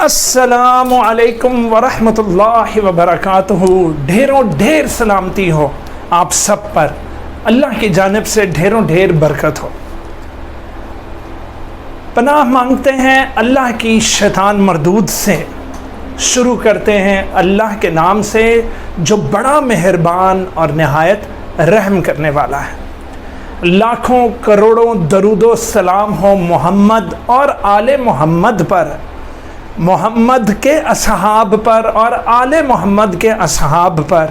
अस्सलामु अलैकुम वरहमतुल्लाहि वबरकातुहू। ढेरों ढेर सलामती हो आप सब पर, अल्लाह की जानिब से ढेरों ढेर बरकत हो। पनाह मांगते हैं अल्लाह की शैतान मरदूद से। शुरू करते हैं अल्लाह के नाम से जो बड़ा मेहरबान और नहायत रहम करने वाला है। लाखों करोड़ों दरूदो सलाम हो मोहम्मद और आले मोहम्मद पर, मोहम्मद के असहाब पर और आले मोहम्मद के असहाब पर।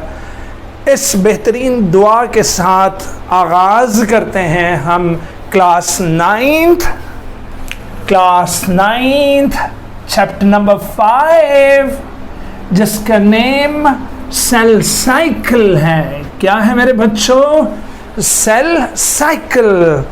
इस बेहतरीन दुआ के साथ आगाज़ करते हैं हम क्लास नाइन्थ चैप्टर नंबर 5, जिसका नेम सेल साइकिल है। क्या है मेरे बच्चों? Cell cycle.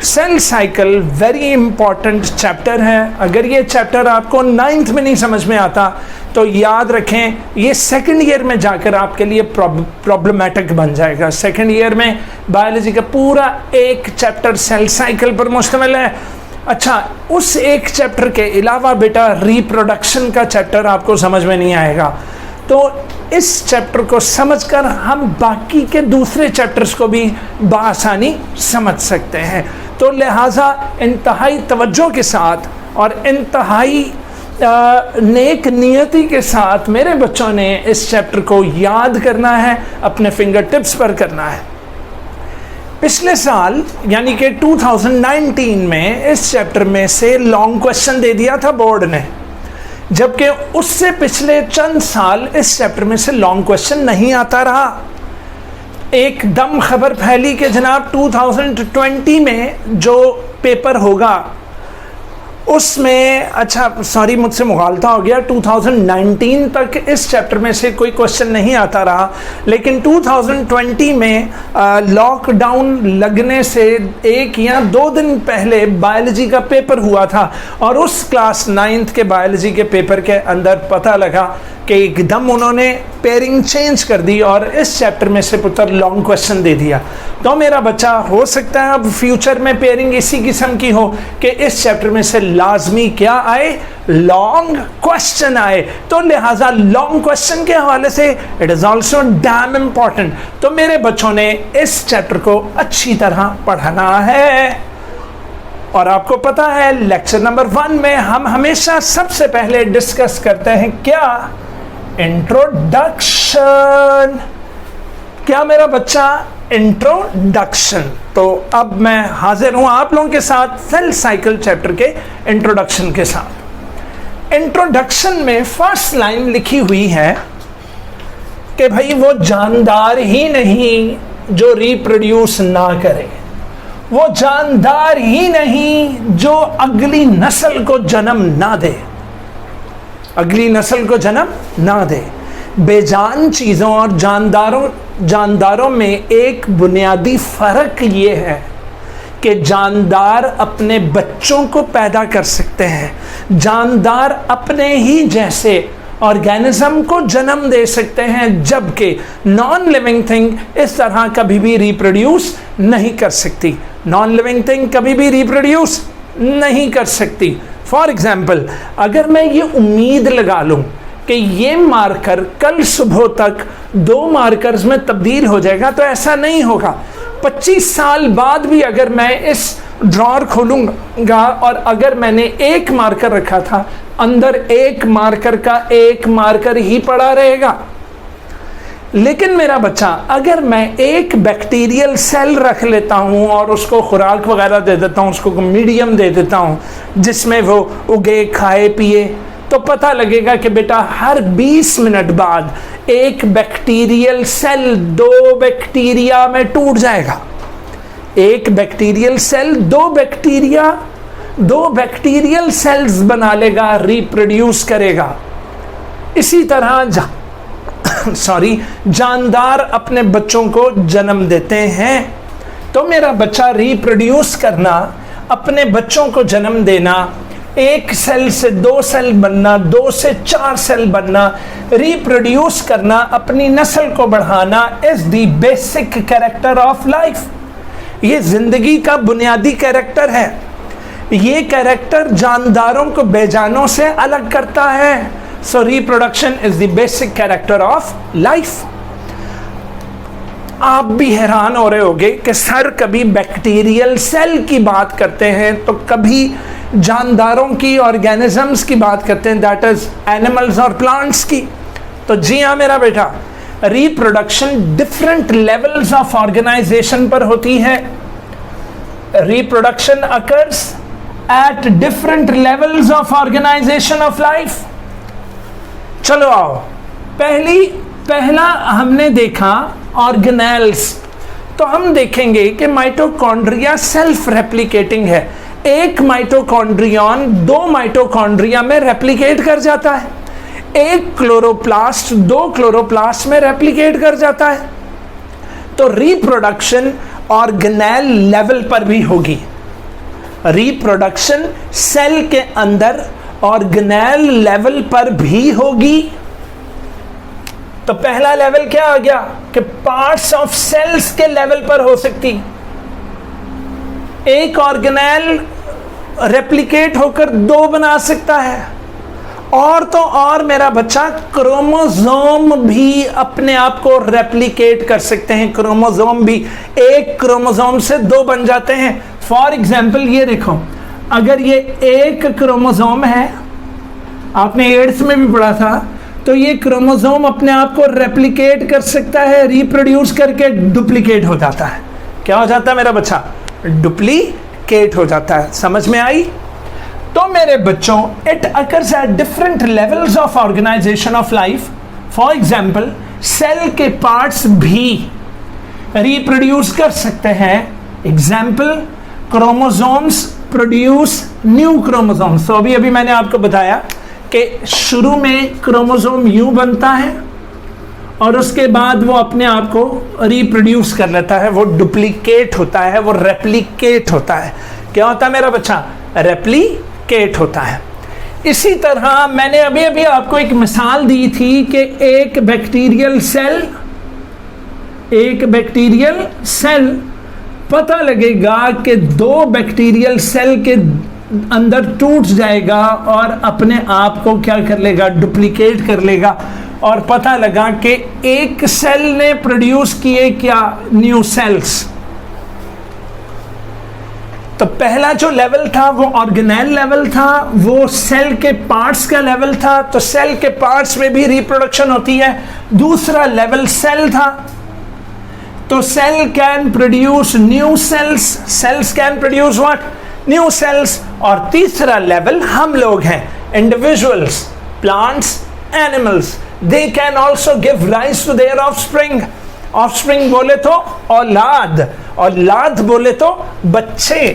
Cell cycle very important chapter है। अगर ये चैप्टर आपको 9th में नहीं समझ में आता तो याद रखें, ये सेकंड ईयर में जाकर आपके लिए प्रॉब्लमेटिक बन जाएगा। सेकंड ईयर में बायोलॉजी का पूरा एक चैप्टर सेल साइकिल पर मुश्तमिल है। अच्छा, उस एक चैप्टर के अलावा बेटा रिप्रोडक्शन का चैप्टर आपको समझ में नहीं आएगा, तो इस चैप्टर को समझकर हम बाकी के दूसरे चैप्टर्स को भी बआसानी समझ सकते हैं। तो लिहाजा इंतहाई तवज्जो के साथ और इंतहाई नेक नियति के साथ मेरे बच्चों ने इस चैप्टर को याद करना है, अपने फिंगर टिप्स पर करना है। पिछले साल यानी कि 2019 में इस चैप्टर में से लॉन्ग क्वेश्चन दे दिया था बोर्ड ने, जबकि उससे पिछले चंद साल इस चैप्टर में से लॉन्ग क्वेश्चन नहीं आता रहा। एकदम खबर फैली कि जनाब 2020 में जो पेपर होगा उसमें, अच्छा सॉरी मुझसे मुगालता हो गया, 2019 तक इस चैप्टर में से कोई क्वेश्चन नहीं आता रहा, लेकिन 2020 में लॉकडाउन लगने से 1 या 2 दिन पहले बायोलॉजी का पेपर हुआ था और उस क्लास 9th के बायोलॉजी के पेपर के अंदर पता लगा कि एकदम उन्होंने पेयरिंग चेंज कर दी और इस चैप्टर में से पुत्र लॉन्ग क्वेश्चन दे दिया। तो मेरा बच्चा, हो सकता है अब फ्यूचर में पेयरिंग इसी किस्म की हो कि इस चैप्टर में से लाजमी क्या आए? लॉन्ग क्वेश्चन आए। तो लिहाजा लॉन्ग क्वेश्चन के हवाले से it is also dam important. तो मेरे बच्चों ने इस चैप्टर को अच्छी तरह पढ़ना है। और आपको पता है लेक्चर नंबर 1 में हम हमेशा सबसे पहले डिस्कस करते हैं क्या? इंट्रोडक्शन। क्या मेरा बच्चा? इंट्रोडक्शन। तो अब मैं हाजिर हूं आप लोगों के साथ सेल साइकिल चैप्टर के इंट्रोडक्शन के साथ। इंट्रोडक्शन में फर्स्ट लाइन लिखी हुई है कि भाई वो जानदार ही नहीं जो रिप्रोड्यूस ना करे, वो जानदार ही नहीं जो अगली नस्ल को जन्म ना दे, अगली नस्ल को जन्म ना दे। बेजान चीज़ों और जानदारों में एक बुनियादी फ़र्क ये है कि जानदार अपने बच्चों को पैदा कर सकते हैं, जानदार अपने ही जैसे ऑर्गेनिज्म को जन्म दे सकते हैं, जबकि नॉन लिविंग थिंग इस तरह कभी भी रिप्रोड्यूस नहीं कर सकती। नॉन लिविंग थिंग कभी भी रिप्रोड्यूस नहीं कर सकती। फॉर एग्जाम्पल, अगर मैं ये उम्मीद लगा लूँ कि ये मार्कर कल सुबह तक 2 मार्कर्स में तब्दील हो जाएगा, तो ऐसा नहीं होगा। 25 साल बाद भी अगर मैं इस ड्रॉअर खोलूँगा और अगर मैंने एक मार्कर रखा था, अंदर एक मार्कर का एक मार्कर ही पड़ा रहेगा। लेकिन मेरा बच्चा, अगर मैं एक बैक्टीरियल सेल रख लेता हूँ और उसको खुराक वगैरह दे देता हूँ, उसको मीडियम दे देता हूँ जिसमें वो उगे खाए पिए, तो पता लगेगा कि बेटा हर 20 मिनट बाद एक बैक्टीरियल सेल 2 बैक्टीरिया में टूट जाएगा। एक बैक्टीरियल सेल 2 बैक्टीरियल सेल्स बना लेगा, रिप्रोड्यूस करेगा। इसी तरह जानदार अपने बच्चों को जन्म देते हैं। तो मेरा बच्चा, रिप्रोड्यूस करना, अपने बच्चों को जन्म देना, 1 सेल से 2 सेल बनना, 2 से 4 सेल बनना, रिप्रोड्यूस करना, अपनी नस्ल को बढ़ाना is the basic character of life. ये जिंदगी का बुनियादी कैरेक्टर है। ये कैरेक्टर जानदारों को बेजानों से अलग करता है। सो reproduction is the basic character of life. आप भी हैरान हो रहे होंगे कि सर कभी बैक्टीरियल सेल की बात करते हैं तो कभी जानदारों की, ऑर्गेनिजम्स की बात करते हैं, दैट इज एनिमल्स और प्लांट्स की। तो जी हाँ मेरा बेटा, reproduction different levels of organisation पर होती है। Reproduction occurs at different levels of organisation of life. चलो आओ, पहला हमने देखा ऑर्गेनेल्स। तो हम देखेंगे कि माइटोकॉन्ड्रिया सेल्फ रेप्लिकेटिंग है। एक माइटोकॉन्ड्रियन 2 माइटोकॉन्ड्रिया में रेप्लिकेट कर जाता है, एक क्लोरोप्लास्ट 2 क्लोरोप्लास्ट में रेप्लिकेट कर जाता है। तो रिप्रोडक्शन ऑर्गेनेल लेवल पर भी होगी। रिप्रोडक्शन सेल के अंदर ऑर्गेनेल लेवल पर भी होगी। तो पहला लेवल क्या आ गया कि पार्ट्स ऑफ सेल्स के लेवल पर हो सकती। एक ऑर्गेनेल रेप्लिकेट होकर 2 बना सकता है। और तो और मेरा बच्चा, क्रोमोसोम भी अपने आप को रेप्लिकेट कर सकते हैं। क्रोमोसोम भी एक क्रोमोसोम से 2 बन जाते हैं। फॉर एग्जाम्पल ये देखो, अगर ये एक क्रोमोसोम है, आपने एड्स में भी पढ़ा था, तो ये क्रोमोसोम अपने आप को रेप्लिकेट कर सकता है, रिप्रोड्यूस करके डुप्लीकेट हो जाता है। क्या हो जाता है मेरा बच्चा? डुप्लीकेट हो जाता है। समझ में आई? तो मेरे बच्चों, it occurs at different levels of organisation of life. For example, cell के पार्ट्स भी रिप्रोड्यूस कर सकते हैं। Example, chromosomes produce new chromosomes. तो अभी मैंने आपको बताया कि शुरू में क्रोमोसोम यूं बनता है और उसके बाद वो अपने आप को रिप्रोड्यूस कर लेता है, वो डुप्लीकेट होता है, वो रेप्लिकेट होता है। क्या होता है मेरा बच्चा? रेप्लिकेट होता है। इसी तरह मैंने अभी आपको एक मिसाल दी थी कि एक बैक्टीरियल सेल पता लगेगा कि 2 बैक्टीरियल सेल के अंदर टूट जाएगा और अपने आप को क्या कर लेगा? डुप्लीकेट कर लेगा। और पता लगा कि एक सेल ने प्रोड्यूस किए क्या? New sales. तो पहला जो लेवल था वो ऑर्गेनेल लेवल था, वो सेल के पार्ट्स का लेवल था। तो सेल के पार्ट्स में भी रिप्रोडक्शन होती है। दूसरा लेवल सेल था, तो cell can produce new cells. Cells can produce what? New cells. और तीसरा लेवल हम लोग हैं, individuals, plants, animals. They can also give rise to their offspring. Offspring बोले तो औलाद, औलाद बोले तो बच्चे।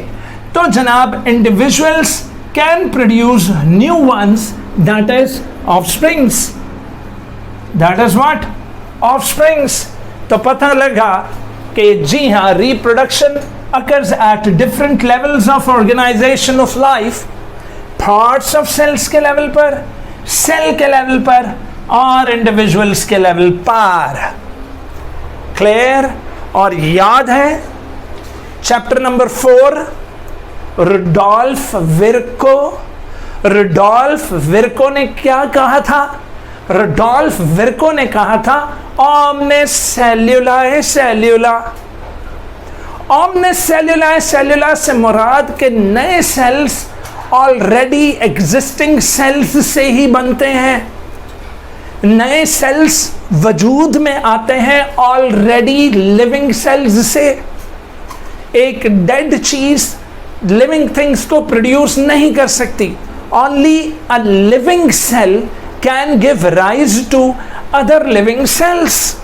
तो जनाब, individuals can produce new ones, that is offsprings. That is what? Offsprings. तो पता लगा कि जी हाँ, reproduction occurs at different levels of organization of life, parts of cells के लेवल पर, सेल के लेवल पर और इंडिविजुअल्स के लेवल पर। क्लियर? और याद है chapter number 4, Rudolf विर्को। Rudolf Virchow ने क्या कहा था? रुडोल्फ विर्को ने कहा था ओमने सेल्यूलाe सेल्यूला। ओमने सेल्यूलाe सेल्यूला से मुराद के नए सेल्स ऑलरेडी एग्जिस्टिंग सेल्स से ही बनते हैं। नए सेल्स वजूद में आते हैं ऑलरेडी लिविंग सेल्स से। एक डेड चीज लिविंग थिंग्स को प्रोड्यूस नहीं कर सकती। Only a living cell can give rise to other living cells.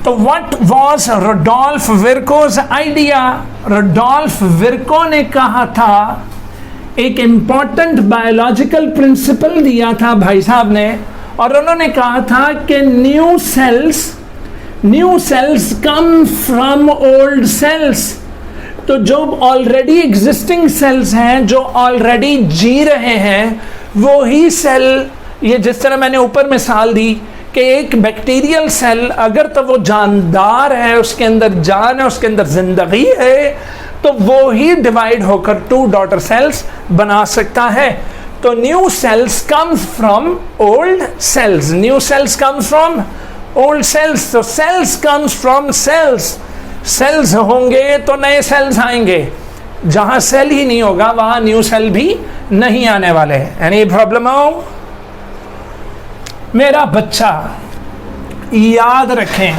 तो what was Rudolf Virchow's idea? Rudolf Virchow ने कहा था, एक इंपॉर्टेंट बायोलॉजिकल प्रिंसिपल दिया था भाई साहब ने, और उन्होंने कहा था कि new cells come from old cells. तो जो ऑलरेडी एग्जिस्टिंग सेल्स हैं, जो ऑलरेडी जी रहे हैं, वो ही सेल, ये जिस तरह मैंने ऊपर मिसाल दी कि एक बैक्टीरियल सेल अगर तो वो जानदार है, उसके अंदर जान है, उसके अंदर जिंदगी है, तो वो ही डिवाइड होकर 2 डॉटर सेल्स बना सकता है। तो new cells comes from old cells, new cells comes from old cells. तो cells comes from cells, cells होंगे तो नए सेल्स आएंगे, जहां सेल ही नहीं होगा वहां न्यू सेल भी नहीं आने वाले। एनी प्रॉब्लम हो? मेरा बच्चा, याद रखें,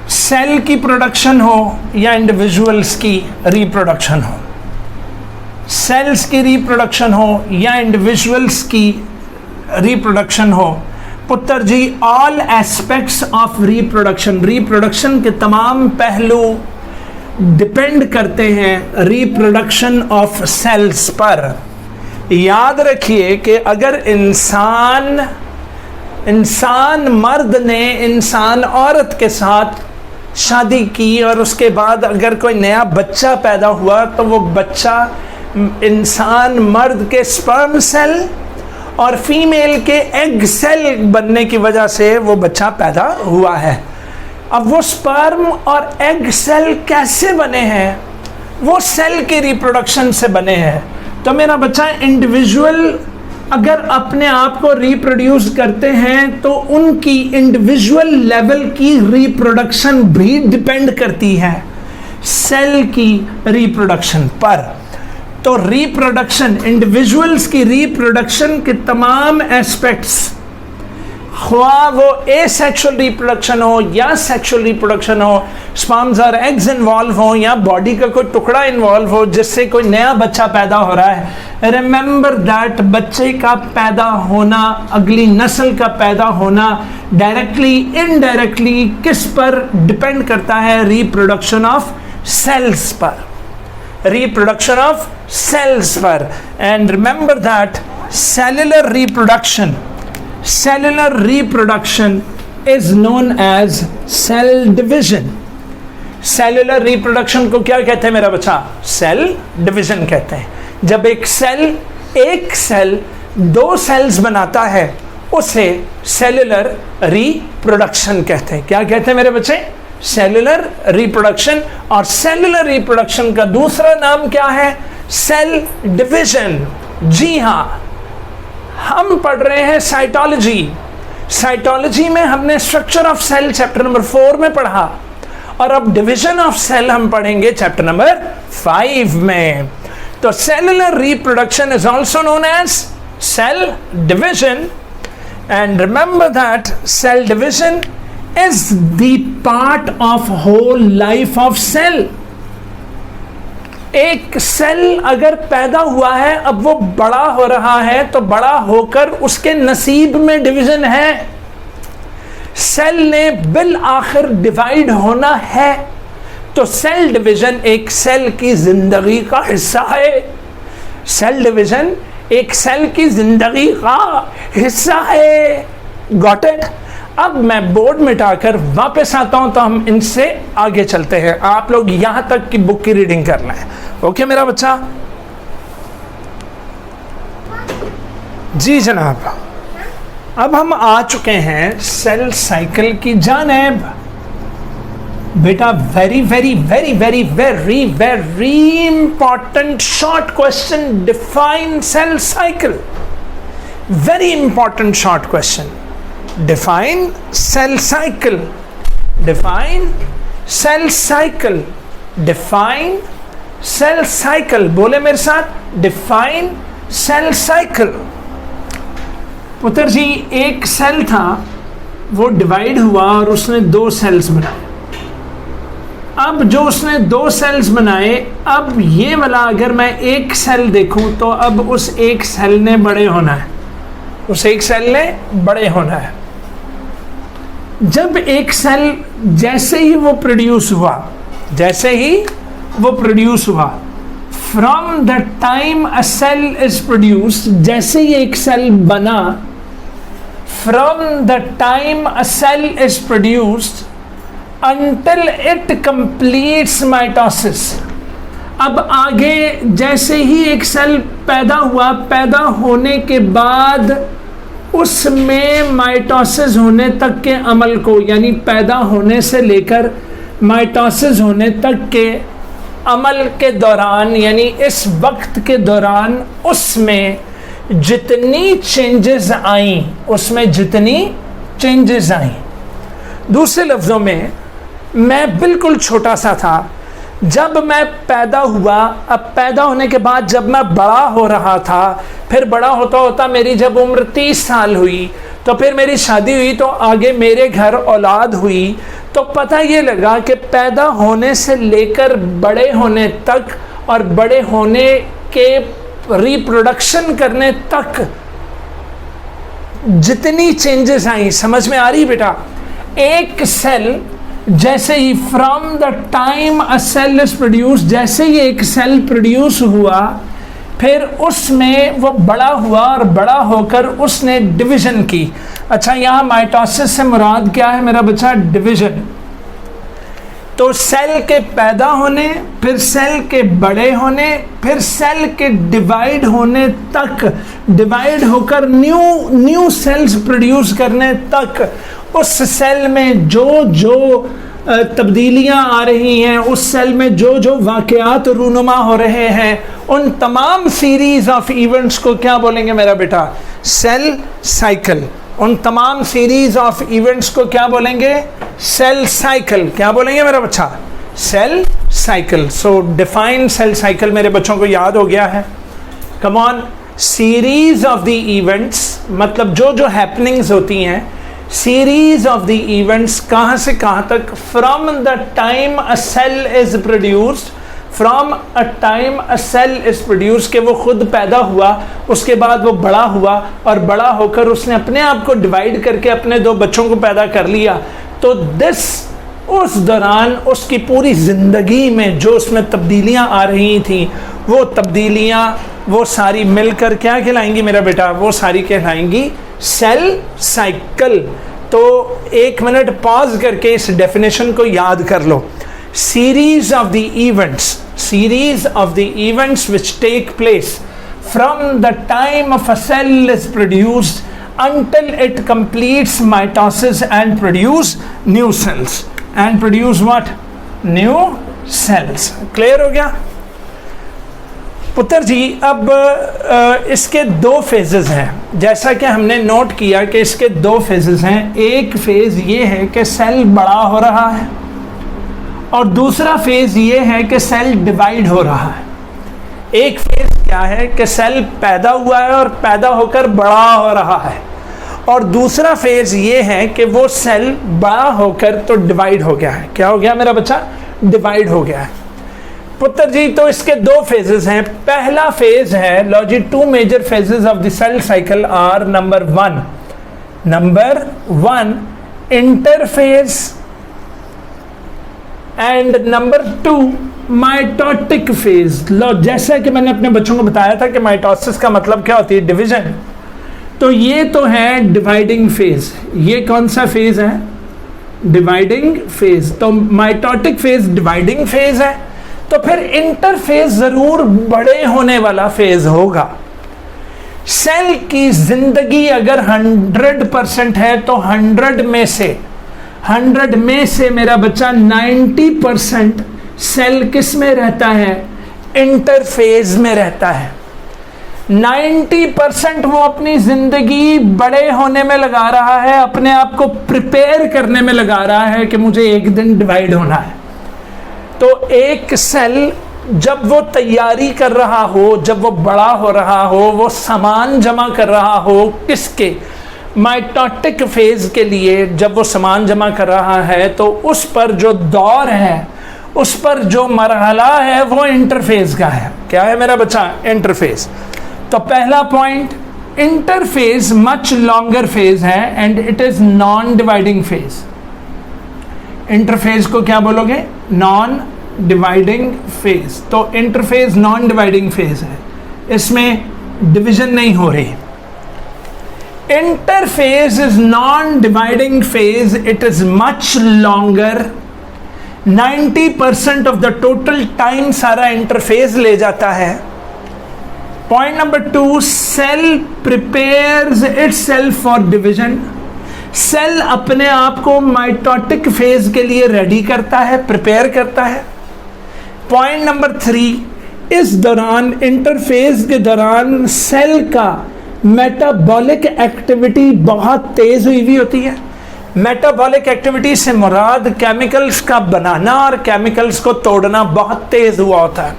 सेल की प्रोडक्शन हो या इंडिविजुअल्स की रिप्रोडक्शन हो, सेल्स की रिप्रोडक्शन हो या इंडिविजुअल्स की रिप्रोडक्शन हो, पुत्र जी, all aspects of reproduction, reproduction के तमाम पहलू डिपेंड करते हैं रिप्रोडक्शन ऑफ सेल्स पर। याद रखिए कि अगर इंसान मर्द ने इंसान औरत के साथ शादी की और उसके बाद अगर कोई नया बच्चा पैदा हुआ तो वो बच्चा इंसान मर्द के स्पर्म सेल और फीमेल के एग सेल बनने की वजह से वो बच्चा पैदा हुआ है। अब वो स्पर्म और एग सेल कैसे बने हैं? वो सेल की रिप्रोडक्शन से बने हैं। तो मेरा बच्चा, इंडिविजुअल अगर अपने आप को रिप्रोड्यूस करते हैं तो उनकी इंडिविजुअल लेवल की रिप्रोडक्शन भी डिपेंड करती है सेल की रिप्रोडक्शन पर। तो रिप्रोडक्शन, इंडिविजुअल्स की रिप्रोडक्शन के तमाम एस्पेक्ट्स, ख्वाह वो एसेक्सुअल रिप्रोडक्शन हो या सेक्सुअल रिप्रोडक्शन हो, स्पर्म्स और एग्स इन्वॉल्व हो या बॉडी का कोई टुकड़ा इन्वॉल्व हो जिससे कोई नया बच्चा पैदा हो रहा है, रिमेंबर दैट बच्चे का पैदा होना, अगली नस्ल का पैदा होना डायरेक्टली इनडायरेक्टली किस पर डिपेंड करता है? रिप्रोडक्शन ऑफ सेल्स पर, रिप्रोडक्शन ऑफ सेल्स पर। And remember that cellular reproduction is known as cell division। Cellular reproduction को क्या कहते हैं मेरा बच्चा? सेल डिवीजन कहते हैं। जब एक सेल 2 सेल्स बनाता है उसे सेलुलर रिप्रोडक्शन कहते हैं। क्या कहते हैं मेरे बच्चे? Cellular reproduction. और सेलुलर रिप्रोडक्शन का दूसरा नाम क्या है? Cell division. जी हाँ, हम पढ़ रहे हैं साइटोलॉजी। साइटोलॉजी में हमने structure of cell chapter number 4 में पढ़ा और अब डिवीजन ऑफ सेल हम पढ़ेंगे चैप्टर नंबर 5 में। तो cellular reproduction is also known as cell division. And remember that cell division is the part of whole life of cell. एक cell अगर पैदा हुआ है, अब वो बड़ा हो रहा है तो बड़ा होकर उसके नसीब में डिवीजन है। सेल ने बिल आखिर डिवाइड होना है, तो सेल डिवीजन एक सेल की जिंदगी का हिस्सा है। सेल डिवीजन एक सेल की जिंदगी का हिस्सा है। Got it? अब मैं बोर्ड मिटाकर वापस आता हूं तो हम इनसे आगे चलते हैं। आप लोग यहां तक की बुक की रीडिंग करना है। ओके मेरा बच्चा? जी जनाब, अब हम आ चुके हैं सेल साइकिल की जानेब। बेटा, very very very very very very important short question. Define cell cycle. Very important short question. Define cell cycle। Define cell cycle। Define cell cycle। बोले मेरे साथ, Define cell cycle। पुत्र जी, एक सेल था, वो डिवाइड हुआ और उसने 2 सेल्स बनाए। अब जो उसने 2 सेल्स बनाए, अब ये वाला अगर मैं एक सेल देखूं तो अब उस एक सेल ने बड़े होना है, उस एक सेल ने बड़े होना है। जब एक सेल जैसे ही वो प्रोड्यूस हुआ, from the time a cell is produced, जैसे ही एक सेल बना, from the time a cell is produced until it completes mitosis. अब आगे जैसे ही एक सेल पैदा हुआ, पैदा होने के बाद उसमें माइटोसिस होने तक के अमल को, यानी पैदा होने से लेकर माइटोसिस होने तक के अमल के दौरान यानी इस वक्त के दौरान उसमें जितनी चेंजेस आई, उसमें जितनी चेंजेस आई, दूसरे लफ्ज़ों में मैं बिल्कुल छोटा सा था जब मैं पैदा हुआ। अब पैदा होने के बाद जब मैं बड़ा हो रहा था, फिर बड़ा होता होता मेरी जब उम्र 30 साल हुई, तो फिर मेरी शादी हुई, तो आगे मेरे घर औलाद हुई, तो पता ये लगा कि पैदा होने से लेकर बड़े होने तक और बड़े होने के रिप्रोडक्शन करने तक जितनी चेंजेस आई, समझ में आ रही बेटा? एक सेल जैसे ही from the time a cell is produce, जैसे ही एक सेल प्रोड्यूस हुआ, फिर उसमें वो बड़ा हुआ और बड़ा होकर उसने डिवीजन की। अच्छा, यहाँ माइटोसिस से मुराद क्या है मेरा बच्चा? डिवीजन। तो सेल के पैदा होने, फिर सेल के बड़े होने, फिर सेल के डिवाइड होने तक, डिवाइड होकर न्यू सेल्स प्रोड्यूस करने तक, उस सेल में जो जो तब्दीलियां आ रही हैं, उस सेल में जो जो वाक़यात रूनुमा हो रहे हैं, उन तमाम सीरीज ऑफ इवेंट्स को क्या बोलेंगे मेरा बेटा? Cell cycle. उन तमाम सीरीज ऑफ इवेंट्स को क्या बोलेंगे? Cell cycle. क्या बोलेंगे मेरा बच्चा? Cell cycle. So define cell cycle मेरे बच्चों को याद हो गया है? Come on. Series of the events मतलब जो जो हैपनिंग्स होती हैं, सीरीज ऑफ द इवेंट्स कहाँ से कहाँ तक? From the time a cell is produced, from a time a cell is produce, के वो खुद पैदा हुआ, उसके बाद वो बड़ा हुआ और बड़ा होकर उसने अपने आप को डिवाइड करके अपने 2 बच्चों को पैदा कर लिया। तो दिस, उस दौरान उसकी पूरी ज़िंदगी में जो उसमें तब्दीलियाँ आ रही थी, वो तब्दीलियाँ वो सारी मिलकर क्या कहलाएंगी मेरा बेटा? वो सारी कहलाएंगी सेल साइकिल। तो 1 मिनट पॉज करके इस डेफिनेशन को याद कर लो। Series of the events, series of the events which take place from the time of a cell is produced until it completes mitosis and produce new cells and produce what? New cells. Clear हो गया पुत्र जी? अब इसके 2 phases हैं, जैसा कि हमने note किया कि इसके 2 फेजेस हैं। एक फेज ये है कि सेल बड़ा हो रहा है और दूसरा फेज ये है कि सेल डिवाइड हो रहा है। एक फेज क्या है कि सेल पैदा हुआ है और पैदा होकर बड़ा हो रहा है, और दूसरा फेज ये है कि वो सेल बड़ा होकर तो डिवाइड हो गया है। क्या हो गया मेरा बच्चा? डिवाइड हो गया है पुत्र जी। तो इसके 2 फेजेस हैं। पहला फेज है, लो जी, 2 major phases of the cell cycle are number 1 interphase and number 2 mitotic phase. लो, जैसा कि मैंने अपने बच्चों को बताया था कि माइटोसिस का मतलब क्या होती है? डिवीजन। तो ये तो है डिवाइडिंग फेज। ये कौन सा फेज है? Dividing phase. तो माइटोटिक फेज डिवाइडिंग फेज है, तो फिर इंटरफेज जरूर बड़े होने वाला फेज होगा। सेल की जिंदगी अगर 100% है तो 100 में से मेरा बच्चा 90% सेल किस में रहता है? इंटरफेज में रहता है। 90% वो अपनी जिंदगी बड़े होने में लगा रहा है, अपने आप को प्रिपेयर करने में लगा रहा है कि मुझे एक दिन डिवाइड होना है। तो एक सेल जब वो तैयारी कर रहा हो, जब वो बड़ा हो रहा हो, वो सामान जमा कर रहा हो, किसके? माइटोटिक फेज के लिए जब वो सामान जमा कर रहा है, तो उस पर जो दौर है, उस पर जो मरहला है, वो इंटरफेज का है। क्या है मेरा बच्चा? इंटरफेज। तो पहला point, interphase much longer phase है and it is non dividing phase. Interphase को क्या बोलोगे? Non dividing phase. तो इंटरफेज नॉन डिवाइडिंग फेज है, इसमें डिवीजन नहीं हो रही। Interphase is non dividing phase, it is much longer. 90% of the total time सारा इंटरफेज ले जाता है। Point number 2, cell prepares itself for division. Cell अपने आप को माइटोटिक फेज के लिए रेडी करता है, प्रिपेयर करता है। पॉइंट नंबर 3, इस दौरान इंटरफेज के दौरान सेल का मेटाबॉलिक एक्टिविटी बहुत तेज हुई होती है। मेटाबॉलिक एक्टिविटी से मुराद केमिकल्स का बनाना और केमिकल्स को तोड़ना बहुत तेज हुआ होता है।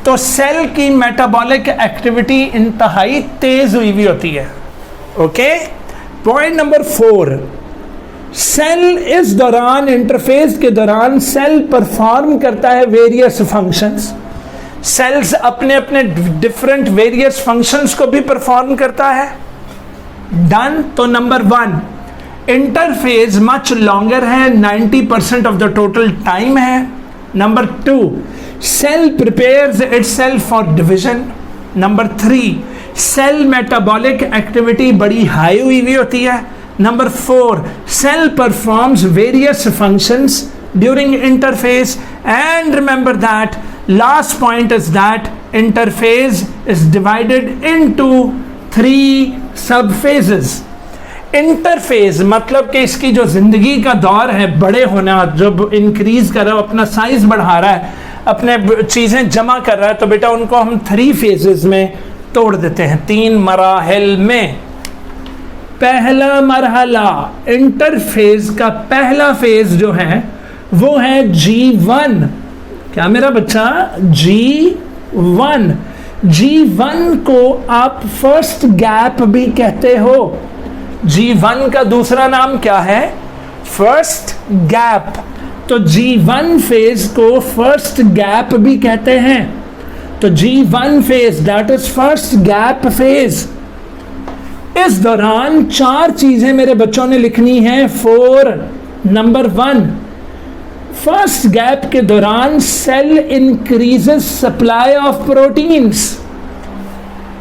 तो सेल की मेटाबॉलिक एक्टिविटी इंतहाई तेज हुई होती है। ओके। पॉइंट नंबर 4, सेल इस दौरान इंटरफेज के दौरान सेल परफॉर्म करता है वेरियस फंक्शंस। सेल्स अपने अपने डिफरेंट वेरियस फंक्शंस को भी परफॉर्म करता है। डन। तो नंबर 1, इंटरफेज मच लॉन्गर है, 90% ऑफ द टोटल टाइम है। Number 2, cell prepares itself for division. Number 3, cell metabolic activity बड़ी हाई हुई होती है। Number 4, cell performs various functions during interphase. And remember that last point is that interphase is divided into 3 sub phases. Interphase मतलब कि इसकी जो जिंदगी का दौर है, बड़े होना, जब इंक्रीज कर रहा है, अपना साइज बढ़ा रहा है, अपने चीजें जमा कर रहा है, तो बेटा उनको हम 3 फेजेस में तोड़ देते हैं, 3 मराहिल में। पहला मरहला इंटरफेज का पहला फेज जो है वो है G1। क्या मेरा बच्चा? G1। G1 को आप फर्स्ट गैप भी कहते हो। G1 का दूसरा नाम क्या है? First gap. तो G1 फेज को फर्स्ट गैप भी कहते हैं। तो G1 phase that is first gap phase. इस दौरान 4 चीजें मेरे बच्चों ने लिखनी है। 4, नंबर 1, फर्स्ट गैप के दौरान cell increases supply of proteins.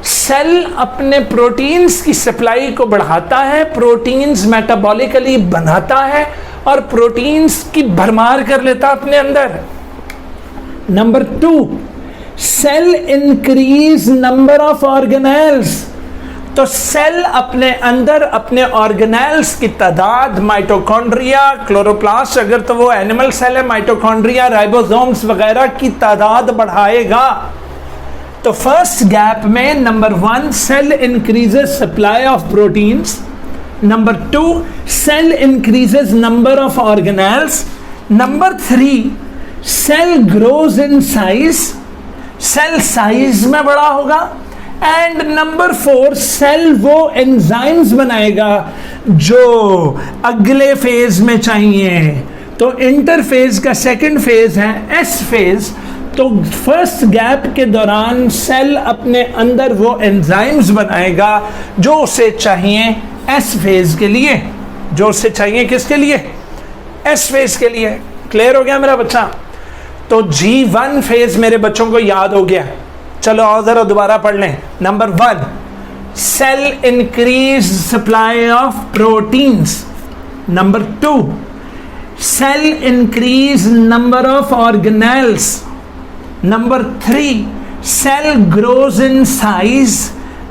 Cell अपने प्रोटीन्स की सप्लाई को बढ़ाता है, प्रोटीन्स मेटाबॉलिकली बनाता है और प्रोटीन्स की भरमार कर लेता अपने अंदर। Number 2, cell increase number of organelles. तो सेल अपने अंदर अपने ऑर्गेनेल्स की तादाद, माइटोकॉन्ड्रिया, क्लोरोप्लास्ट अगर तो वो एनिमल सेल है, माइटोकॉन्ड्रिया, राइबोसोम्स वगैरह की तादाद बढ़ाएगा। तो फर्स्ट गैप में number 1, cell increases supply of proteins. Number 2, cell increases number of organelles. Number 3, cell grows in size. Cell size में बड़ा होगा। एंड नंबर 4, सेल वो एंजाइम्स बनाएगा जो अगले फेज में चाहिए। तो इंटरफेज का सेकंड फेज है एस फेज। तो फर्स्ट गैप के दौरान सेल अपने अंदर वो एंजाइम्स बनाएगा जो उसे चाहिए एस फेज के लिए, जो उसे चाहिए किसके लिए? एस फेज के लिए। क्लियर हो गया मेरा बच्चा? तो G1 फेज मेरे बच्चों को याद हो गया। चलो और जरा दोबारा पढ़ लें। Number 1, cell increase supply of proteins. Number 2, cell increase number of organelles. Number 3, cell grows in size.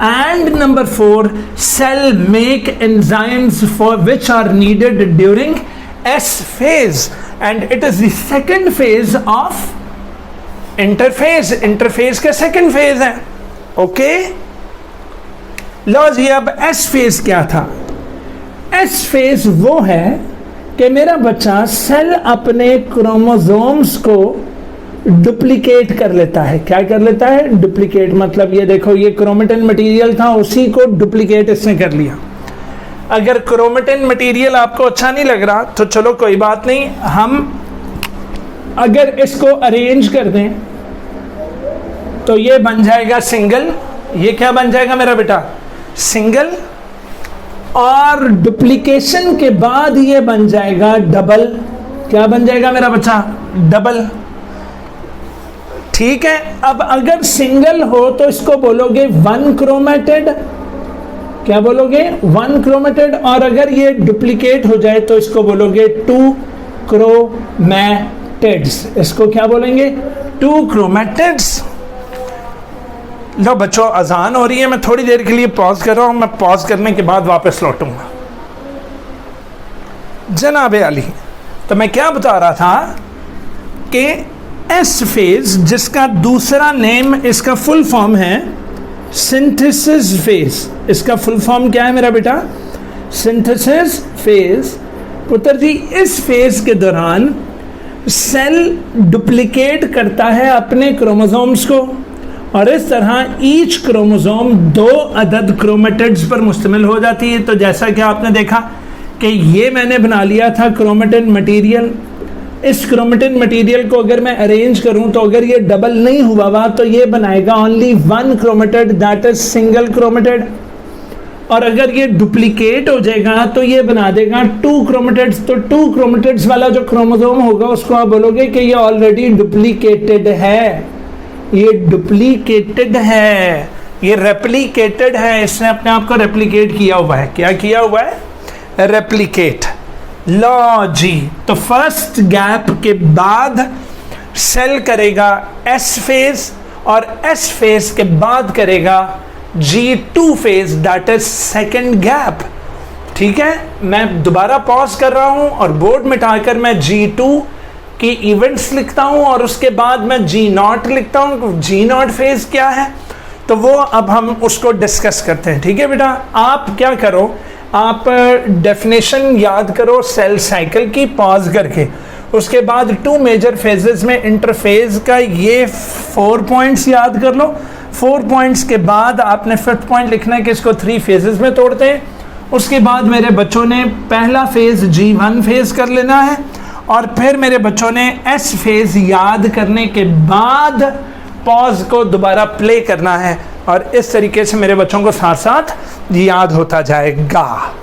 And number 4, cell make enzymes for which are needed during S phase. And it is the second phase of interphase. Interphase का second phase है। Okay. लो जी, अब S phase क्या था? S phase वो है कि मेरा बच्चा सेल अपने क्रोमोसोम्स को डुप्लीकेट कर लेता है। क्या कर लेता है? डुप्लीकेट। मतलब ये देखो, ये क्रोमेटिन मटेरियल था, उसी को डुप्लीकेट इसने कर लिया। अगर क्रोमेटिन मटेरियल आपको अच्छा नहीं लग रहा तो चलो कोई बात नहीं, हम अगर इसको अरेंज कर दें तो ये बन जाएगा सिंगल। ये क्या बन जाएगा मेरा बेटा? सिंगल। और डुप्लीकेशन के बाद ये बन जाएगा डबल। क्या बन जाएगा मेरा बच्चा? डबल। ठीक है। अब अगर सिंगल हो तो इसको बोलोगे 1 क्रोमेटेड। क्या बोलोगे? 1 क्रोमेटेड। और अगर ये डुप्लीकेट हो जाए तो इसको बोलोगे 2 क्रोमेटिड्स। इसको क्या बोलेंगे? 2 क्रोमेटिड्स। लो बच्चों, अजान हो रही है, मैं थोड़ी देर के लिए पॉज कर रहा हूं। मैं पॉज करने के बाद वापस लौटूंगा। जनाब अली, तो मैं क्या बता रहा था कि एस फेज, जिसका दूसरा नेम, इसका फुल फॉर्म है सिंथेसिस फेज। इसका फुल फॉर्म क्या है मेरा बेटा? Synthesis phase. पुत्र जी, इस फेज के दौरान सेल डुप्लीकेट करता है अपने क्रोमोसोम्स को, और इस तरह ईच क्रोमोसोम 2 अदद क्रोमेटिड्स पर मुश्तमिल हो जाती है। तो जैसा कि आपने देखा कि ये मैंने बना लिया था क्रोमेटिन मटेरियल। इस क्रोमेटिन मटेरियल को अगर मैं अरेंज करूं तो अगर ये डबल नहीं हुआ तो ये बनाएगा only 1 chromatid, that is single chromatid. और अगर ये डुप्लीकेट हो जाएगा तो ये बना देगा 2 क्रोमेटिड्स। तो 2 क्रोमेटिड्स वाला जो क्रोमोसोम होगा उसको आप बोलोगे कि ये ऑलरेडी डुप्लीकेटेड है, ये डुप्लीकेटेड है, ये रेप्लिकेटेड है, इसने अपने आप को रेप्लिकेट किया हुआ है। क्या किया हुआ है? रेप्लिकेट। लो जी, तो फर्स्ट गैप के बाद सेल करेगा एस फेज, और एस फेज के बाद करेगा G2 phase, that is second gap. ठीक है, मैं दोबारा पॉज कर रहा हूं और बोर्ड मिटाकर मैं G2 की इवेंट्स लिखता हूं और उसके बाद मैं G0 लिखता हूं। G0 फेज क्या है तो वो अब हम उसको डिस्कस करते हैं। ठीक है बेटा, आप क्या करो, आप डेफिनेशन याद करो सेल साइकिल की पॉज करके। उसके बाद 2 मेजर फेजेस में इंटरफेज का ये 4 पॉइंट्स याद कर लो। 4 पॉइंट्स के बाद आपने 5th पॉइंट लिखना है कि इसको 3 फेजेस में तोड़ते हैं। उसके बाद मेरे बच्चों ने पहला फेज G1 फेज कर लेना है, और फिर मेरे बच्चों ने S फेज याद करने के बाद पॉज को दोबारा प्ले करना है, और इस तरीके से मेरे बच्चों को साथ साथ याद होता जाएगा।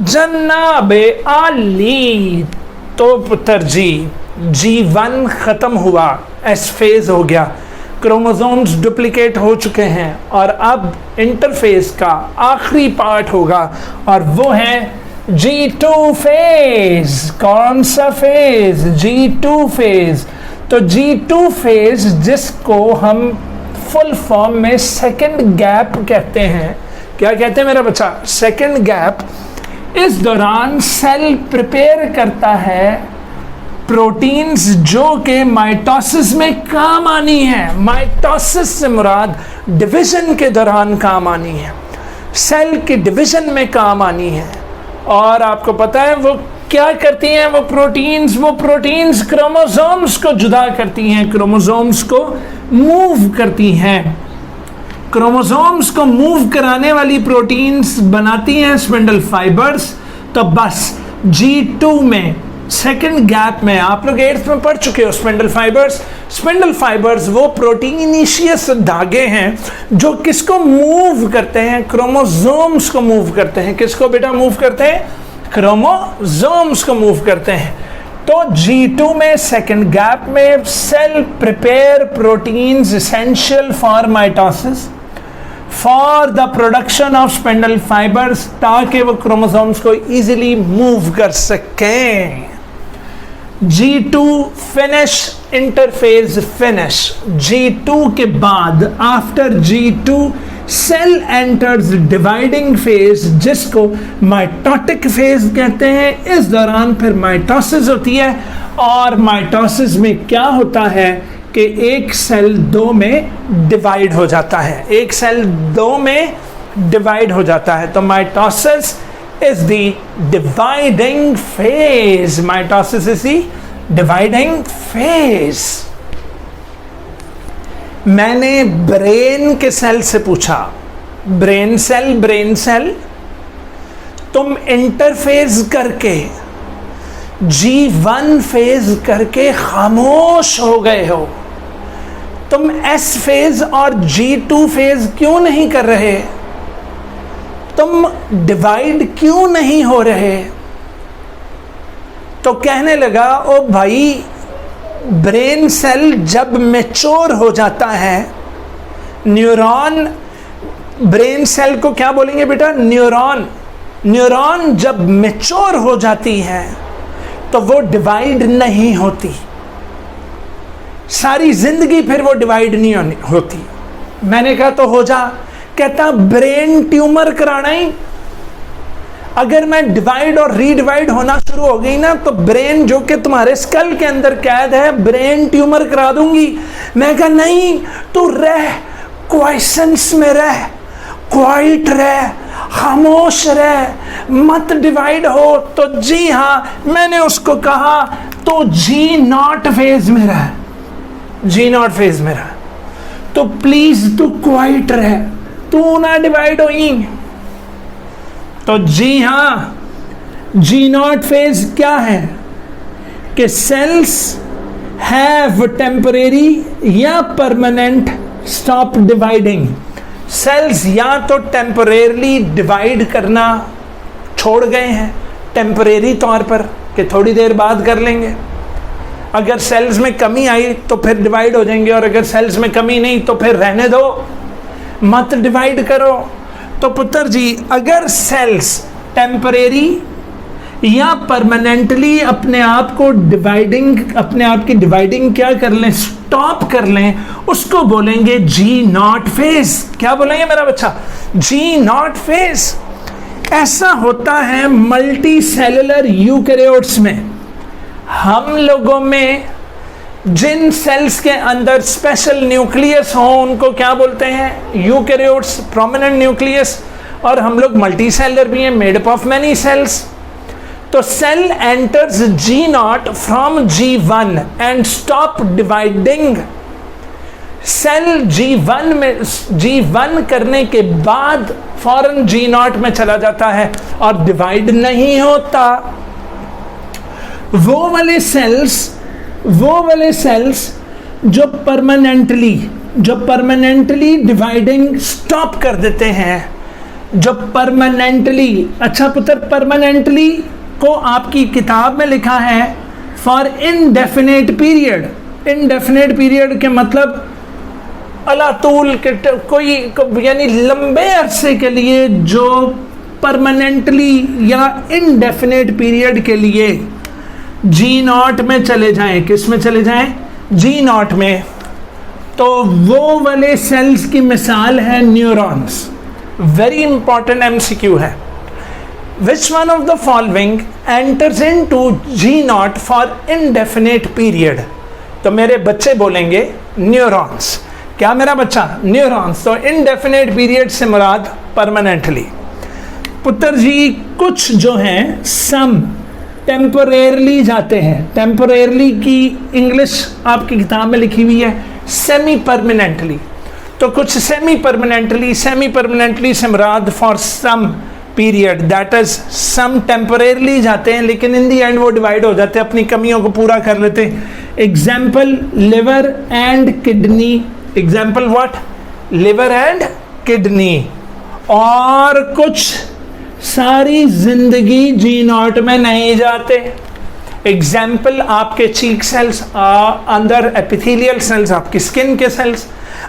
जनाबे आली, तो पुत्र जी G1 खत्म हुआ, S फेज हो गया, क्रोमोसोम्स डुप्लीकेट हो चुके हैं, और अब इंटरफेस का आखिरी पार्ट होगा और वो है G2 फेज। कौन सा फेज? G2 phase. तो G2 फेज, जिसको हम फुल फॉर्म में सेकंड गैप कहते हैं। क्या कहते हैं मेरा बच्चा? Second gap. इस दौरान सेल प्रिपेयर करता है प्रोटीन्स जो कि माइटोसिस में काम आनी है। माइटोसिस से मुराद डिवीजन के दौरान काम आनी है, सेल की डिवीजन में काम आनी है। और आपको पता है वो क्या करती हैं? वो प्रोटीन्स क्रोमोसोम्स को जुदा करती हैं, क्रोमोसोम्स को मूव करती हैं। क्रोमोसोम्स को मूव कराने वाली प्रोटीन्स बनाती हैं स्पिंडल फाइबर्स। तो बस G2 में सेकेंड गैप में, आप लोग 8th में पढ़ चुके हो स्पिंडल फाइबर्स वो प्रोटीनिशियस धागे हैं जो किसको मूव करते हैं? क्रोमोसोम्स को मूव करते हैं। किसको बेटा मूव करते हैं? क्रोमोसोम्स को मूव करते हैं। तो G2 में सेकेंड गैप में cell prepare proteins essential for mitosis, for the production of spindle fibres, ताकि वो क्रोमोसोम्स को इजीली मूव कर सकें। G2 finish, interphase finish. G2 के बाद after G2 cell enters dividing phase, जिसको माइटोटिक फेज कहते हैं। इस दौरान फिर माइटोसिस होती है, और माइटोसिस में क्या होता है कि एक सेल 2 में डिवाइड हो जाता है, एक सेल 2 में डिवाइड हो जाता है। तो mitosis is the dividing phase. Mitosis is the dividing phase. मैंने ब्रेन के सेल से पूछा, ब्रेन सेल तुम इंटरफेज करके G1 फेज करके खामोश हो गए हो, तुम S फेज और G2 फेज क्यों नहीं कर रहे? तुम डिवाइड क्यों नहीं हो रहे? तो कहने लगा, ओ भाई, ब्रेन सेल जब मैच्योर हो जाता है, न्यूरॉन, ब्रेन सेल को क्या बोलेंगे बेटा? न्यूरॉन जब मैच्योर हो जाती है तो वो डिवाइड नहीं होती, सारी जिंदगी फिर वो डिवाइड नहीं होती। मैंने कहा तो हो जा। कहता ब्रेन ट्यूमर कराना ही, अगर मैं डिवाइड और रीडिवाइड होना शुरू हो गई ना, तो ब्रेन जो कि तुम्हारे स्कल के अंदर कैद है, ब्रेन ट्यूमर करा दूंगी। मैं कहा नहीं, तू रह, क्वेश्चंस में रह, क्वाइट रह, खामोश रह, मत डिवाइड हो। तो जी हाँ, मैंने उसको कहा तो जी नॉट फेज में रह, जी नॉट फेज में रह, तो प्लीज तू क्वाइट रह, तू ना डिवाइड होई। तो जी हाँ, जी नॉट फेज क्या है कि सेल्स हैव टेम्परेरी या परमानेंट स्टॉप डिवाइडिंग। सेल्स या तो टेम्परेरली डिवाइड करना छोड़ गए हैं, टेम्परेरी तौर पर कि थोड़ी देर बाद कर लेंगे, अगर सेल्स में कमी आई तो फिर डिवाइड हो जाएंगे, और अगर सेल्स में कमी नहीं तो फिर रहने दो, मत डिवाइड करो। तो पुत्र जी, अगर सेल्स टेम्परेरी या परमानेंटली अपने आप को डिवाइडिंग, अपने आप की डिवाइडिंग क्या कर लें, स्टॉप कर लें, उसको बोलेंगे जी नॉट फेज। क्या बोलेंगे मेरा बच्चा? जी नॉट फेज। ऐसा होता है मल्टी सेलुलर यूकैरियोट्स में। हम लोगों में जिन सेल्स के अंदर स्पेशल न्यूक्लियस हो उनको क्या बोलते हैं? Eukaryotes, prominent nucleus. और हम लोग मल्टी सेलुलर भी हैं, made up of many cells. तो cell enters G naught from G1 and stop dividing. Cell G1 करने के बाद फौरन G0 में चला जाता है और डिवाइड नहीं होता। वो वाले सेल्स जो परमानेंटली डिवाइडिंग स्टॉप कर देते हैं, जो परमानेंटली, अच्छा पुत्र, परमानेंटली को आपकी किताब में लिखा है for indefinite period. Indefinite period के मतलब अलातूल के कोई, यानी लंबे अरसे के लिए, जो परमानेंटली या इनडेफिनेट पीरियड के लिए G0 में चले जाएं। किस में चले जाएं? G0 में। तो वो वाले सेल्स की मिसाल है न्यूरॉन्स। वेरी इंपॉर्टेंट MCQ है। Which one of the following enters into G0 for indefinite period? तो मेरे बच्चे बोलेंगे न्यूरॉन्स। क्या मेरा बच्चा? न्यूरॉन्स। तो इनडेफिनेट पीरियड से मुराद परमानेंटली। पुत्र जी, कुछ जो हैं सम टेम्परेरली जाते हैं। टेम्परेरली की इंग्लिश आपकी किताब में लिखी हुई है सेमी परमानेंटली। तो कुछ सेमी परमानेंटली से मुराद for some period, that is some temporarily जाते हैं, लेकिन इन दी एंड वो डिवाइड हो जाते हैं, अपनी कमियों को पूरा कर लेते हैं। Example liver and kidney. Example what? Liver and kidney. और कुछ सारी जिंदगी G0 में नहीं जाते। एग्जाम्पल आपके चीक सेल्स, अंदर एपिथेलियल सेल्स, आपकी स्किन के सेल्स।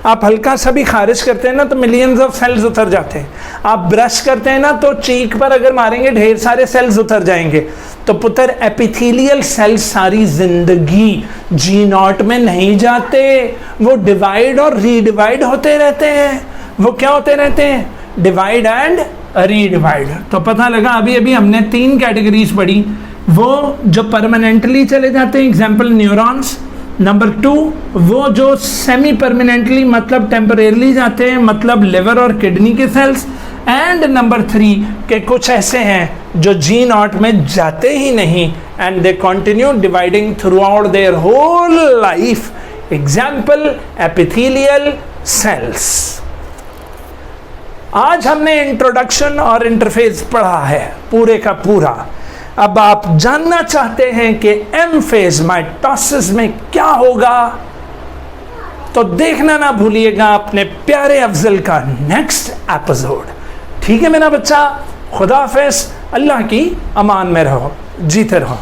आप हल्का सा भी खारिज करते हैं ना तो मिलियंस ऑफ सेल्स उतर जाते हैं। आप ब्रश करते हैं ना तो चीक पर अगर मारेंगे ढेर सारे सेल्स उतर जाएंगे। तो पुत्र, एपिथेलियल सेल्स सारी जिंदगी G0 में नहीं जाते, वो डिवाइड और रीडिवाइड होते रहते हैं। वो क्या होते रहते हैं? Divide and redivide. तो पता लगा अभी अभी हमने 3 कैटेगरीज पढ़ी। वो जो परमानेंटली चले जाते हैं, एग्जाम्पल न्यूरॉन्स। नंबर 2, वो जो सेमी परमानेंटली मतलब टेम्परेरली जाते हैं, मतलब लिवर और किडनी के सेल्स। एंड नंबर 3 के कुछ ऐसे हैं जो G0 में जाते ही नहीं, and they continue dividing throughout their whole life. Example epithelial cells. आज हमने इंट्रोडक्शन और इंटरफेस पढ़ा है पूरे का पूरा। अब आप जानना चाहते हैं कि एम फेज माइटोसिस में क्या होगा, तो देखना ना भूलिएगा अपने प्यारे अफजल का नेक्स्ट एपिसोड। ठीक है मेरा बच्चा? खुदा हाफिज, अल्लाह की अमान में रहो, जीते रहो।